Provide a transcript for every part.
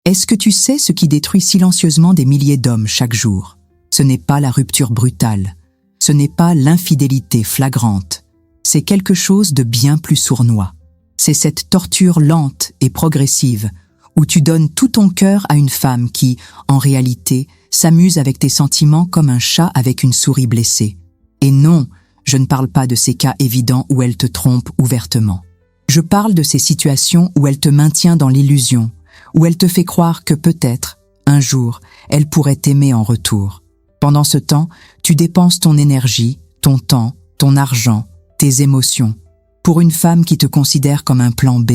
Est-ce que tu sais ce qui détruit silencieusement des milliers d'hommes chaque jour? Ce n'est pas la rupture brutale, ce n'est pas l'infidélité flagrante, c'est quelque chose de bien plus sournois. C'est cette torture lente et progressive où tu donnes tout ton cœur à une femme qui, en réalité, s'amuse avec tes sentiments comme un chat avec une souris blessée. Et non, je ne parle pas de ces cas évidents où elle te trompe ouvertement. Je parle de ces situations où elle te maintient dans l'illusion, où elle te fait croire que peut-être, un jour, elle pourrait t'aimer en retour. Pendant ce temps, tu dépenses ton énergie, ton temps, ton argent, tes émotions, pour une femme qui te considère comme un plan B,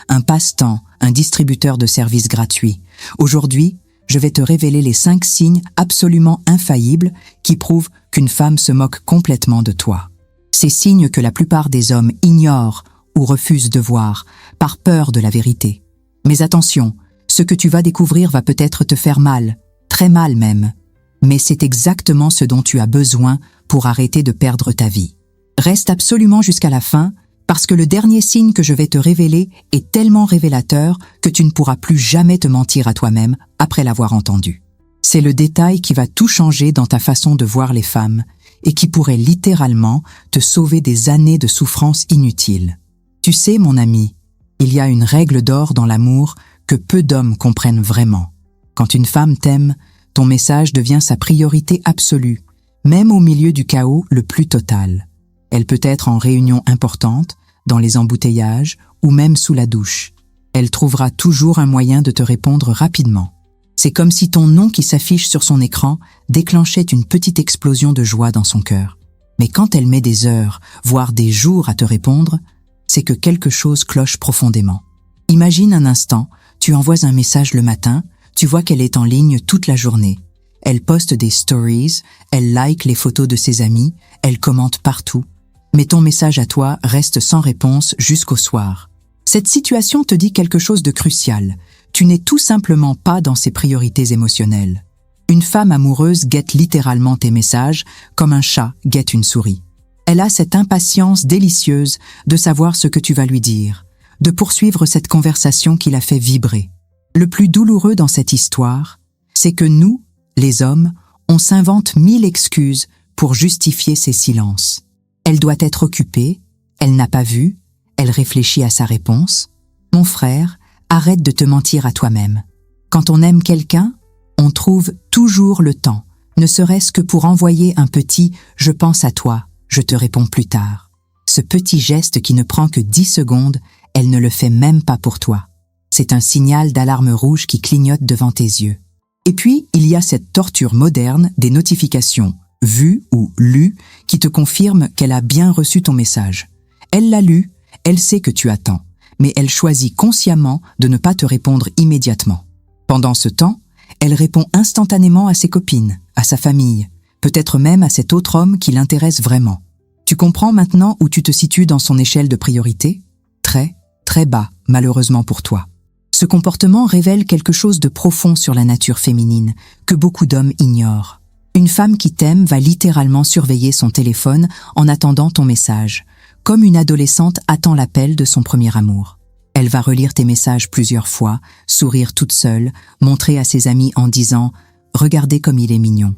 un passe-temps, un distributeur de services gratuits. Aujourd'hui, je vais te révéler les 5 signes absolument infaillibles qui prouvent qu'une femme se moque complètement de toi. Ces signes que la plupart des hommes ignorent ou refusent de voir, par peur de la vérité. Mais attention, ce que tu vas découvrir va peut-être te faire mal, très mal même. Mais c'est exactement ce dont tu as besoin pour arrêter de perdre ta vie. Reste absolument jusqu'à la fin, parce que le dernier signe que je vais te révéler est tellement révélateur que tu ne pourras plus jamais te mentir à toi-même après l'avoir entendu. C'est le détail qui va tout changer dans ta façon de voir les femmes et qui pourrait littéralement te sauver des années de souffrance inutiles. Tu sais, mon ami, il y a une règle d'or dans l'amour que peu d'hommes comprennent vraiment. Quand une femme t'aime, ton message devient sa priorité absolue, même au milieu du chaos le plus total. Elle peut être en réunion importante, dans les embouteillages ou même sous la douche. Elle trouvera toujours un moyen de te répondre rapidement. C'est comme si ton nom qui s'affiche sur son écran déclenchait une petite explosion de joie dans son cœur. Mais quand elle met des heures, voire des jours à te répondre, c'est que quelque chose cloche profondément. Imagine un instant, tu envoies un message le matin, tu vois qu'elle est en ligne toute la journée. Elle poste des stories, elle like les photos de ses amis, elle commente partout. Mais ton message à toi reste sans réponse jusqu'au soir. Cette situation te dit quelque chose de crucial. Tu n'es tout simplement pas dans ses priorités émotionnelles. Une femme amoureuse guette littéralement tes messages comme un chat guette une souris. Elle a cette impatience délicieuse de savoir ce que tu vas lui dire, de poursuivre cette conversation qui la fait vibrer. Le plus douloureux dans cette histoire, c'est que nous, les hommes, on s'invente 1000 excuses pour justifier ces silences. Elle doit être occupée, elle n'a pas vu, elle réfléchit à sa réponse. Mon frère, arrête de te mentir à toi-même. Quand on aime quelqu'un, on trouve toujours le temps, ne serait-ce que pour envoyer un petit « je pense à toi, je te réponds plus tard ». Ce petit geste qui ne prend que 10 secondes, elle ne le fait même pas pour toi. C'est un signal d'alarme rouge qui clignote devant tes yeux. Et puis, il y a cette torture moderne des notifications vue ou lue, qui te confirme qu'elle a bien reçu ton message. Elle l'a lu, elle sait que tu attends, mais elle choisit consciemment de ne pas te répondre immédiatement. Pendant ce temps, elle répond instantanément à ses copines, à sa famille, peut-être même à cet autre homme qui l'intéresse vraiment. Tu comprends maintenant où tu te situes dans son échelle de priorité? Très, très bas, malheureusement pour toi. Ce comportement révèle quelque chose de profond sur la nature féminine, que beaucoup d'hommes ignorent. Une femme qui t'aime va littéralement surveiller son téléphone en attendant ton message, comme une adolescente attend l'appel de son premier amour. Elle va relire tes messages plusieurs fois, sourire toute seule, montrer à ses amis en disant « Regardez comme il est mignon ».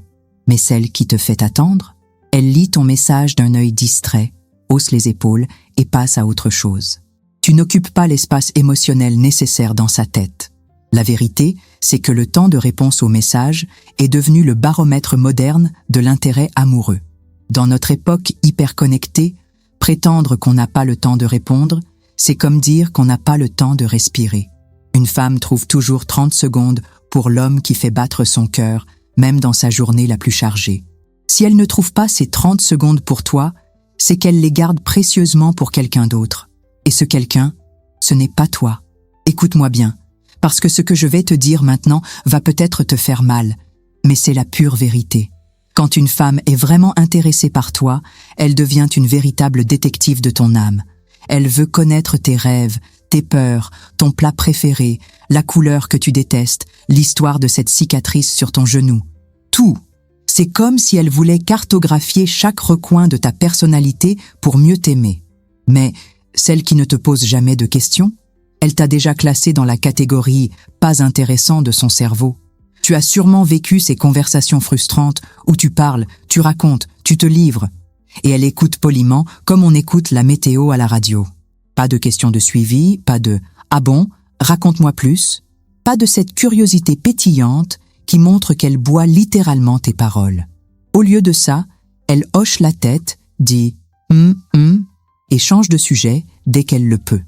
Mais celle qui te fait attendre, elle lit ton message d'un œil distrait, hausse les épaules et passe à autre chose. Tu n'occupes pas l'espace émotionnel nécessaire dans sa tête. La vérité, c'est que le temps de réponse au message est devenu le baromètre moderne de l'intérêt amoureux. Dans notre époque hyper connectée, prétendre qu'on n'a pas le temps de répondre, c'est comme dire qu'on n'a pas le temps de respirer. Une femme trouve toujours 30 secondes pour l'homme qui fait battre son cœur, même dans sa journée la plus chargée. Si elle ne trouve pas ces 30 secondes pour toi, c'est qu'elle les garde précieusement pour quelqu'un d'autre. Et ce quelqu'un, ce n'est pas toi. Écoute-moi bien. Parce que ce que je vais te dire maintenant va peut-être te faire mal, mais c'est la pure vérité. Quand une femme est vraiment intéressée par toi, elle devient une véritable détective de ton âme. Elle veut connaître tes rêves, tes peurs, ton plat préféré, la couleur que tu détestes, l'histoire de cette cicatrice sur ton genou. Tout. C'est comme si elle voulait cartographier chaque recoin de ta personnalité pour mieux t'aimer. Mais celle qui ne te pose jamais de questions, Elle t'a déjà classé dans la catégorie « pas intéressant » de son cerveau. Tu as sûrement vécu ces conversations frustrantes où tu parles, tu racontes, tu te livres. Et elle écoute poliment comme on écoute la météo à la radio. Pas de questions de suivi, pas de « ah bon, raconte-moi plus », pas de cette curiosité pétillante qui montre qu'elle boit littéralement tes paroles. Au lieu de ça, elle hoche la tête, dit « et change de sujet dès qu'elle le peut.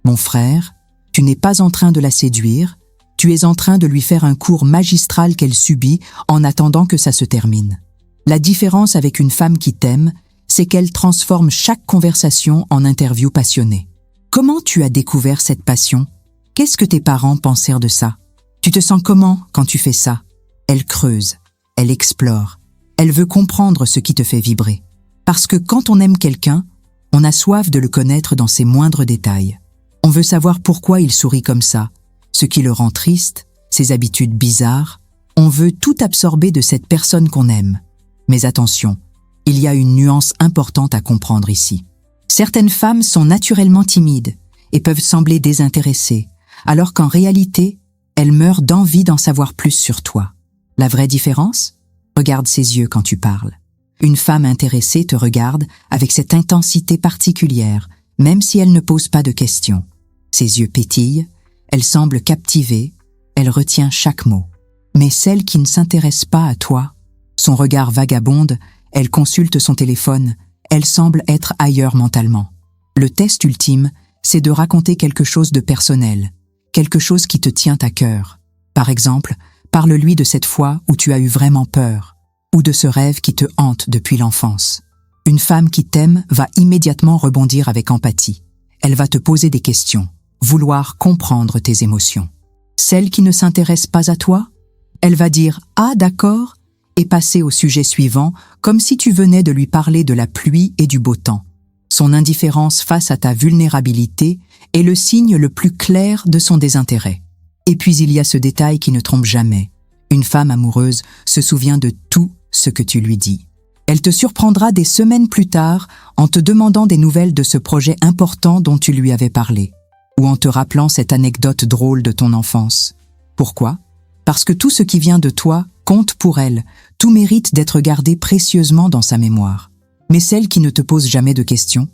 Mon frère, tu n'es pas en train de la séduire, tu es en train de lui faire un cours magistral qu'elle subit en attendant que ça se termine. La différence avec une femme qui t'aime, c'est qu'elle transforme chaque conversation en interview passionnée. Comment tu as découvert cette passion? Qu'est-ce que tes parents pensèrent de ça? Tu te sens comment quand tu fais ça? Elle creuse, elle explore, elle veut comprendre ce qui te fait vibrer. Parce que quand on aime quelqu'un, on a soif de le connaître dans ses moindres détails. On veut savoir pourquoi il sourit comme ça, ce qui le rend triste, ses habitudes bizarres. On veut tout absorber de cette personne qu'on aime. Mais attention, il y a une nuance importante à comprendre ici. Certaines femmes sont naturellement timides et peuvent sembler désintéressées, alors qu'en réalité, elles meurent d'envie d'en savoir plus sur toi. La vraie différence? Regarde ses yeux quand tu parles. Une femme intéressée te regarde avec cette intensité particulière, même si elle ne pose pas de questions. Ses yeux pétillent, elle semble captivée, elle retient chaque mot. Mais celle qui ne s'intéresse pas à toi, son regard vagabonde, elle consulte son téléphone, elle semble être ailleurs mentalement. Le test ultime, c'est de raconter quelque chose de personnel, quelque chose qui te tient à cœur. Par exemple, parle-lui de cette fois où tu as eu vraiment peur, ou de ce rêve qui te hante depuis l'enfance. Une femme qui t'aime va immédiatement rebondir avec empathie. Elle va te poser des questions, vouloir comprendre tes émotions. Celle qui ne s'intéresse pas à toi, elle va dire « Ah, d'accord » et passer au sujet suivant comme si tu venais de lui parler de la pluie et du beau temps. Son indifférence face à ta vulnérabilité est le signe le plus clair de son désintérêt. Et puis il y a ce détail qui ne trompe jamais. Une femme amoureuse se souvient de tout ce que tu lui dis. Elle te surprendra des semaines plus tard en te demandant des nouvelles de ce projet important dont tu lui avais parlé, ou en te rappelant cette anecdote drôle de ton enfance. Pourquoi? Parce que tout ce qui vient de toi compte pour elle, tout mérite d'être gardé précieusement dans sa mémoire. Mais celle qui ne te pose jamais de questions,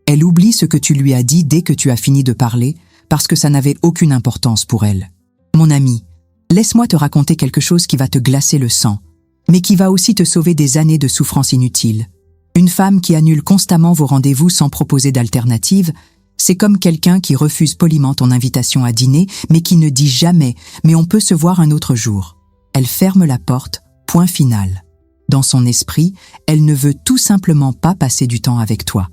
elle oublie ce que tu lui as dit dès que tu as fini de parler, parce que ça n'avait aucune importance pour elle. Mon ami, laisse-moi te raconter quelque chose qui va te glacer le sang, mais qui va aussi te sauver des années de souffrance inutile. Une femme qui annule constamment vos rendez-vous sans proposer d'alternative, c'est comme quelqu'un qui refuse poliment ton invitation à dîner, mais qui ne dit jamais « mais on peut se voir un autre jour ». Elle ferme la porte, point final. Dans son esprit, elle ne veut tout simplement pas passer du temps avec toi,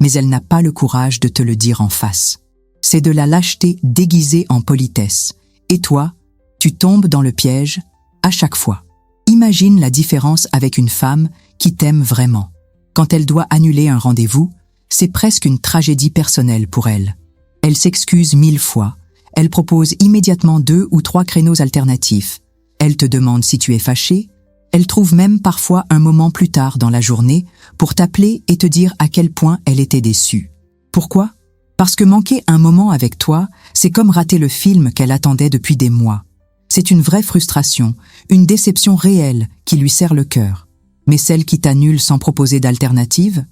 mais elle n'a pas le courage de te le dire en face. C'est de la lâcheté déguisée en politesse. Et toi, tu tombes dans le piège à chaque fois. Imagine la différence avec une femme qui t'aime vraiment. Quand elle doit annuler un rendez-vous, c'est presque une tragédie personnelle pour elle. Elle s'excuse 1000 fois, elle propose immédiatement 2 ou 3 créneaux alternatifs. Elle te demande si tu es fâché, elle trouve même parfois un moment plus tard dans la journée pour t'appeler et te dire à quel point elle était déçue. Pourquoi? Parce que manquer un moment avec toi, c'est comme rater le film qu'elle attendait depuis des mois. C'est une vraie frustration, une déception réelle qui lui serre le cœur. Mais celle qui t'annule sans proposer d'alternative,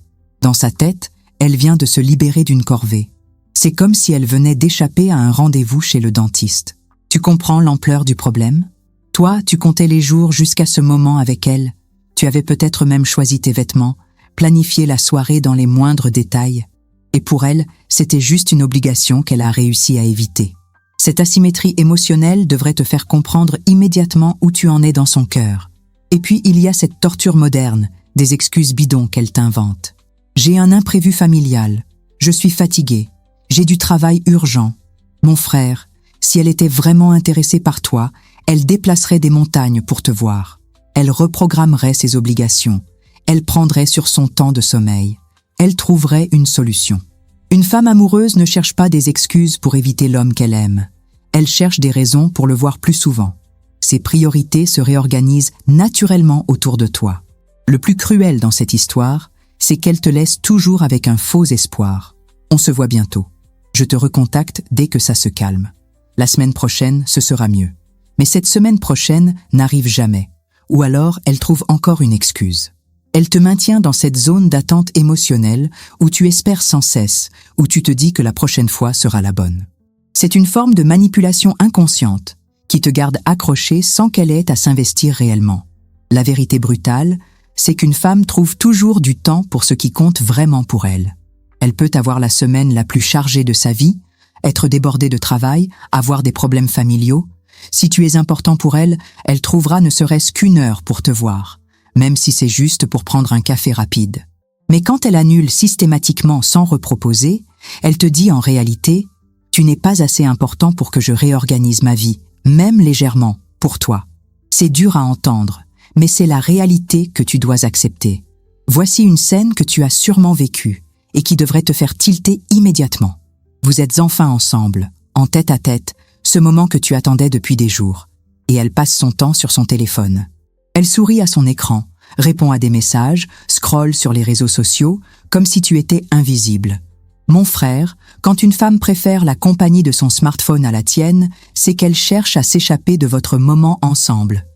dans sa tête, elle vient de se libérer d'une corvée. C'est comme si elle venait d'échapper à un rendez-vous chez le dentiste. Tu comprends l'ampleur du problème? Toi, tu comptais les jours jusqu'à ce moment avec elle. Tu avais peut-être même choisi tes vêtements, planifié la soirée dans les moindres détails. Et pour elle, c'était juste une obligation qu'elle a réussi à éviter. Cette asymétrie émotionnelle devrait te faire comprendre immédiatement où tu en es dans son cœur. Et puis il y a cette torture moderne, des excuses bidons qu'elle t'invente. J'ai un imprévu familial, je suis fatiguée, j'ai du travail urgent. Mon frère, si elle était vraiment intéressée par toi, elle déplacerait des montagnes pour te voir. Elle reprogrammerait ses obligations. Elle prendrait sur son temps de sommeil. Elle trouverait une solution. Une femme amoureuse ne cherche pas des excuses pour éviter l'homme qu'elle aime. Elle cherche des raisons pour le voir plus souvent. Ses priorités se réorganisent naturellement autour de toi. Le plus cruel dans cette histoire, c'est qu'elle te laisse toujours avec un faux espoir. On se voit bientôt. Je te recontacte dès que ça se calme. La semaine prochaine, ce sera mieux. Mais cette semaine prochaine n'arrive jamais. Ou alors, elle trouve encore une excuse. Elle te maintient dans cette zone d'attente émotionnelle où tu espères sans cesse, où tu te dis que la prochaine fois sera la bonne. C'est une forme de manipulation inconsciente qui te garde accroché sans qu'elle ait à s'investir réellement. La vérité brutale, c'est qu'une femme trouve toujours du temps pour ce qui compte vraiment pour elle. Elle peut avoir la semaine la plus chargée de sa vie, être débordée de travail, avoir des problèmes familiaux. Si tu es important pour elle, elle trouvera ne serait-ce qu'une heure pour te voir, même si c'est juste pour prendre un café rapide. Mais quand elle annule systématiquement sans reproposer, elle te dit en réalité « Tu n'es pas assez important pour que je réorganise ma vie, même légèrement, pour toi. » C'est dur à entendre, mais c'est la réalité que tu dois accepter. Voici une scène que tu as sûrement vécue et qui devrait te faire tilter immédiatement. Vous êtes enfin ensemble, en tête-à-tête, ce moment que tu attendais depuis des jours, et elle passe son temps sur son téléphone. Elle sourit à son écran, répond à des messages, scrolle sur les réseaux sociaux, comme si tu étais invisible. Mon frère, quand une femme préfère la compagnie de son smartphone à la tienne, c'est qu'elle cherche à s'échapper de votre moment ensemble.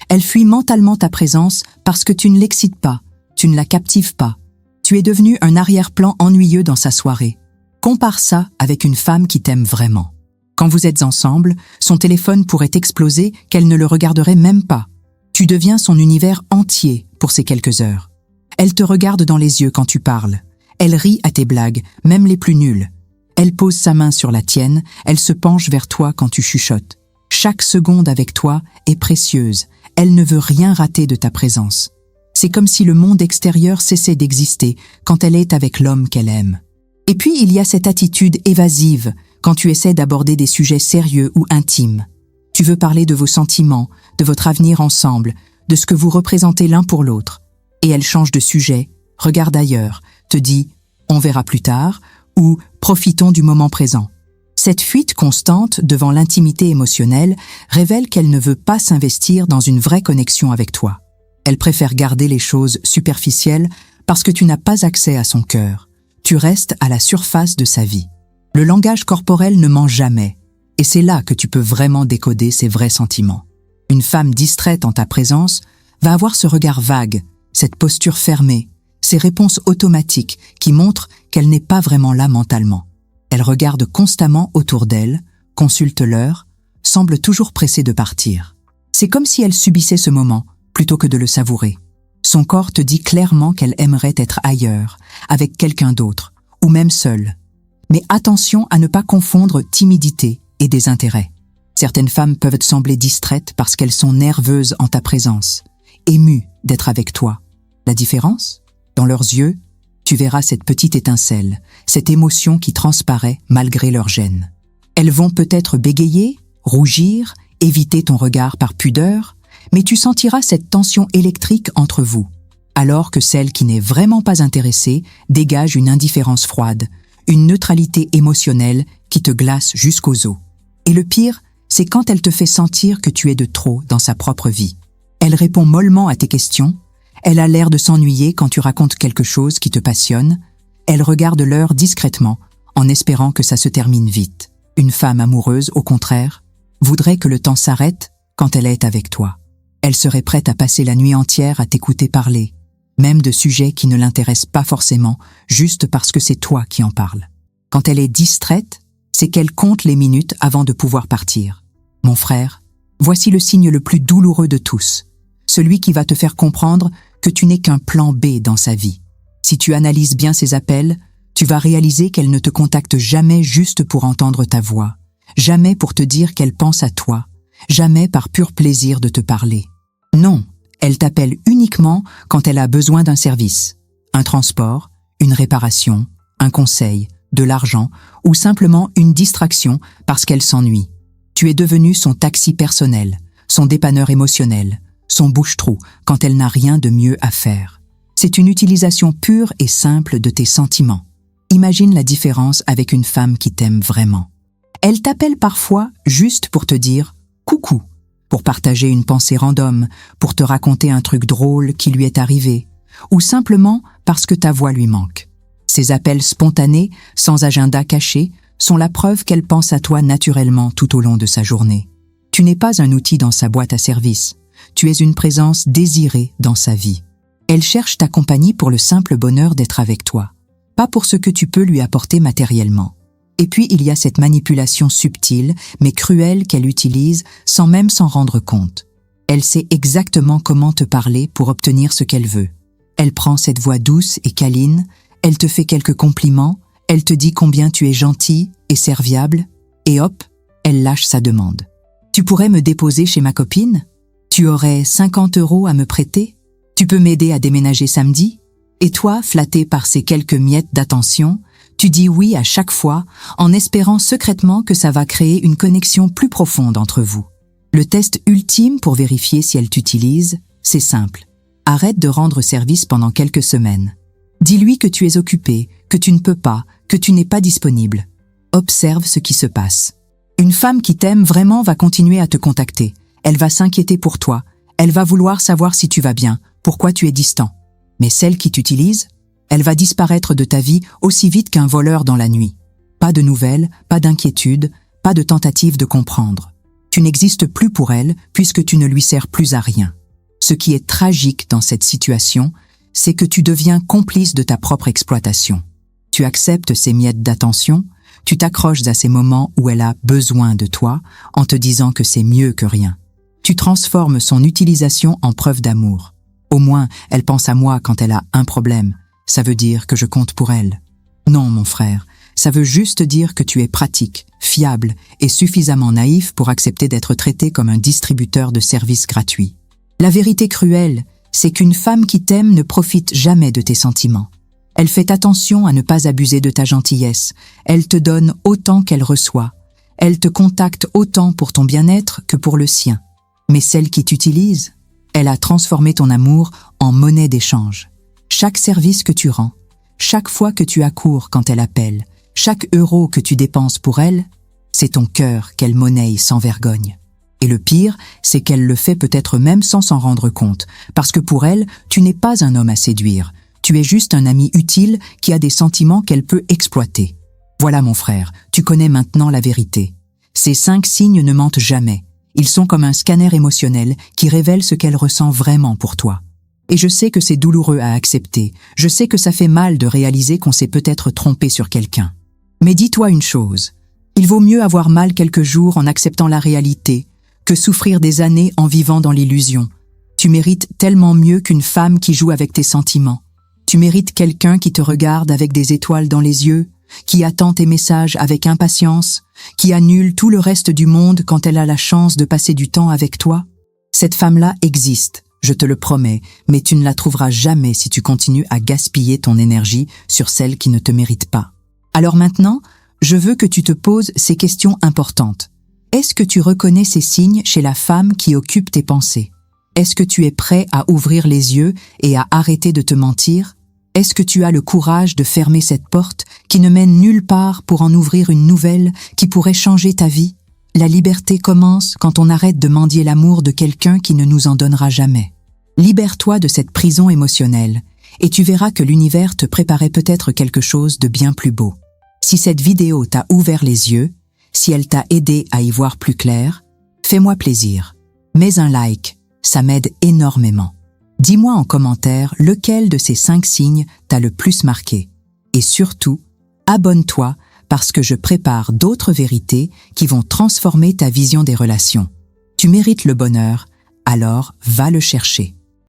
Elle fuit mentalement ta présence parce que tu ne l'excites pas, tu ne la captives pas. Tu es devenu un arrière-plan ennuyeux dans sa soirée. Compare ça avec une femme qui t'aime vraiment. Quand vous êtes ensemble, son téléphone pourrait exploser qu'elle ne le regarderait même pas. Tu deviens son univers entier pour ces quelques heures. Elle te regarde dans les yeux quand tu parles. Elle rit à tes blagues, même les plus nulles. Elle pose sa main sur la tienne, elle se penche vers toi quand tu chuchotes. Chaque seconde avec toi est précieuse. Elle ne veut rien rater de ta présence. C'est comme si le monde extérieur cessait d'exister quand elle est avec l'homme qu'elle aime. Et puis il y a cette attitude évasive quand tu essaies d'aborder des sujets sérieux ou intimes. Tu veux parler de vos sentiments, de votre avenir ensemble, de ce que vous représentez l'un pour l'autre. Et elle change de sujet, regarde ailleurs, te dit « on verra plus tard » ou « profitons du moment présent ». Cette fuite constante devant l'intimité émotionnelle révèle qu'elle ne veut pas s'investir dans une vraie connexion avec toi. Elle préfère garder les choses superficielles parce que tu n'as pas accès à son cœur. Tu restes à la surface de sa vie. Le langage corporel ne ment jamais, et c'est là que tu peux vraiment décoder ses vrais sentiments. Une femme distraite en ta présence va avoir ce regard vague, cette posture fermée, ces réponses automatiques qui montrent qu'elle n'est pas vraiment là mentalement. Elle regarde constamment autour d'elle, consulte l'heure, semble toujours pressée de partir. C'est comme si elle subissait ce moment, plutôt que de le savourer. Son corps te dit clairement qu'elle aimerait être ailleurs, avec quelqu'un d'autre, ou même seule. Mais attention à ne pas confondre timidité et désintérêt. Certaines femmes peuvent te sembler distraites parce qu'elles sont nerveuses en ta présence, émues d'être avec toi. La différence ? Dans leurs yeux, tu verras cette petite étincelle, cette émotion qui transparaît malgré leur gêne. Elles vont peut-être bégayer, rougir, éviter ton regard par pudeur, mais tu sentiras cette tension électrique entre vous, alors que celle qui n'est vraiment pas intéressée dégage une indifférence froide, une neutralité émotionnelle qui te glace jusqu'aux os. Et le pire, c'est quand elle te fait sentir que tu es de trop dans sa propre vie. Elle répond mollement à tes questions, elle a l'air de s'ennuyer quand tu racontes quelque chose qui te passionne, elle regarde l'heure discrètement, en espérant que ça se termine vite. Une femme amoureuse, au contraire, voudrait que le temps s'arrête quand elle est avec toi. Elle serait prête à passer la nuit entière à t'écouter parler, même de sujets qui ne l'intéressent pas forcément, juste parce que c'est toi qui en parles. Quand elle est distraite, c'est qu'elle compte les minutes avant de pouvoir partir. Mon frère, voici le signe le plus douloureux de tous, celui qui va te faire comprendre que tu n'es qu'un plan B dans sa vie. Si tu analyses bien ses appels, tu vas réaliser qu'elle ne te contacte jamais juste pour entendre ta voix, jamais pour te dire qu'elle pense à toi, jamais par pur plaisir de te parler. Non, elle t'appelle uniquement quand elle a besoin d'un service, un transport, une réparation, un conseil, de l'argent ou simplement une distraction parce qu'elle s'ennuie. Tu es devenu son taxi personnel, son dépanneur émotionnel, son bouche-trou quand elle n'a rien de mieux à faire. C'est une utilisation pure et simple de tes sentiments. Imagine la différence avec une femme qui t'aime vraiment. Elle t'appelle parfois juste pour te dire « coucou », pour partager une pensée random, pour te raconter un truc drôle qui lui est arrivé, ou simplement parce que ta voix lui manque. Ces appels spontanés, sans agenda caché, sont la preuve qu'elle pense à toi naturellement tout au long de sa journée. Tu n'es pas un outil dans sa boîte à service. Tu es une présence désirée dans sa vie. Elle cherche ta compagnie pour le simple bonheur d'être avec toi, pas pour ce que tu peux lui apporter matériellement. Et puis il y a cette manipulation subtile, mais cruelle qu'elle utilise sans même s'en rendre compte. Elle sait exactement comment te parler pour obtenir ce qu'elle veut. Elle prend cette voix douce et câline, elle te fait quelques compliments, elle te dit combien tu es gentil et serviable, et hop, elle lâche sa demande. Tu pourrais me déposer chez ma copine? Tu aurais 50 € à me prêter? Tu peux m'aider à déménager samedi? Et toi, flatté par ces quelques miettes d'attention, tu dis oui à chaque fois, en espérant secrètement que ça va créer une connexion plus profonde entre vous. Le test ultime pour vérifier si elle t'utilise, c'est simple. Arrête de rendre service pendant quelques semaines. Dis-lui que tu es occupé, que tu ne peux pas, que tu n'es pas disponible. Observe ce qui se passe. Une femme qui t'aime vraiment va continuer à te contacter. Elle va s'inquiéter pour toi. Elle va vouloir savoir si tu vas bien, pourquoi tu es distant. Mais celle qui t'utilise, elle va disparaître de ta vie aussi vite qu'un voleur dans la nuit. Pas de nouvelles, pas d'inquiétude, pas de tentative de comprendre. Tu n'existes plus pour elle puisque tu ne lui sers plus à rien. Ce qui est tragique dans cette situation, c'est que tu deviens complice de ta propre exploitation. Tu acceptes ces miettes d'attention, tu t'accroches à ces moments où elle a besoin de toi en te disant que c'est mieux que rien. Tu transformes son utilisation en preuve d'amour. Au moins, elle pense à moi quand elle a un problème. Ça veut dire que je compte pour elle. Non, mon frère, ça veut juste dire que tu es pratique, fiable et suffisamment naïf pour accepter d'être traité comme un distributeur de services gratuits. La vérité cruelle, c'est qu'une femme qui t'aime ne profite jamais de tes sentiments. Elle fait attention à ne pas abuser de ta gentillesse. Elle te donne autant qu'elle reçoit. Elle te contacte autant pour ton bien-être que pour le sien. Mais celle qui t'utilise, elle a transformé ton amour en monnaie d'échange. Chaque service que tu rends, chaque fois que tu accours quand elle appelle, chaque euro que tu dépenses pour elle, c'est ton cœur qu'elle monnaie sans vergogne. Et le pire, c'est qu'elle le fait peut-être même sans s'en rendre compte, parce que pour elle, tu n'es pas un homme à séduire. Tu es juste un ami utile qui a des sentiments qu'elle peut exploiter. Voilà mon frère, tu connais maintenant la vérité. Ces 5 signes ne mentent jamais. Ils sont comme un scanner émotionnel qui révèle ce qu'elle ressent vraiment pour toi. Et je sais que c'est douloureux à accepter. Je sais que ça fait mal de réaliser qu'on s'est peut-être trompé sur quelqu'un. Mais dis-toi une chose. Il vaut mieux avoir mal quelques jours en acceptant la réalité que souffrir des années en vivant dans l'illusion. Tu mérites tellement mieux qu'une femme qui joue avec tes sentiments. Tu mérites quelqu'un qui te regarde avec des étoiles dans les yeux, qui attend tes messages avec impatience, qui annule tout le reste du monde quand elle a la chance de passer du temps avec toi. Cette femme-là existe, je te le promets, mais tu ne la trouveras jamais si tu continues à gaspiller ton énergie sur celle qui ne te mérite pas. Alors maintenant, je veux que tu te poses ces questions importantes. Est-ce que tu reconnais ces signes chez la femme qui occupe tes pensées? Est-ce que tu es prêt à ouvrir les yeux et à arrêter de te mentir? Est-ce que tu as le courage de fermer cette porte qui ne mène nulle part pour en ouvrir une nouvelle qui pourrait changer ta vie? La liberté commence quand on arrête de mendier l'amour de quelqu'un qui ne nous en donnera jamais. Libère-toi de cette prison émotionnelle et tu verras que l'univers te préparait peut-être quelque chose de bien plus beau. Si cette vidéo t'a ouvert les yeux, si elle t'a aidé à y voir plus clair, fais-moi plaisir. Mets un like, ça m'aide énormément. Dis-moi en commentaire lequel de ces 5 signes t'a le plus marqué. Et surtout, abonne-toi parce que je prépare d'autres vérités qui vont transformer ta vision des relations. Tu mérites le bonheur, alors va le chercher.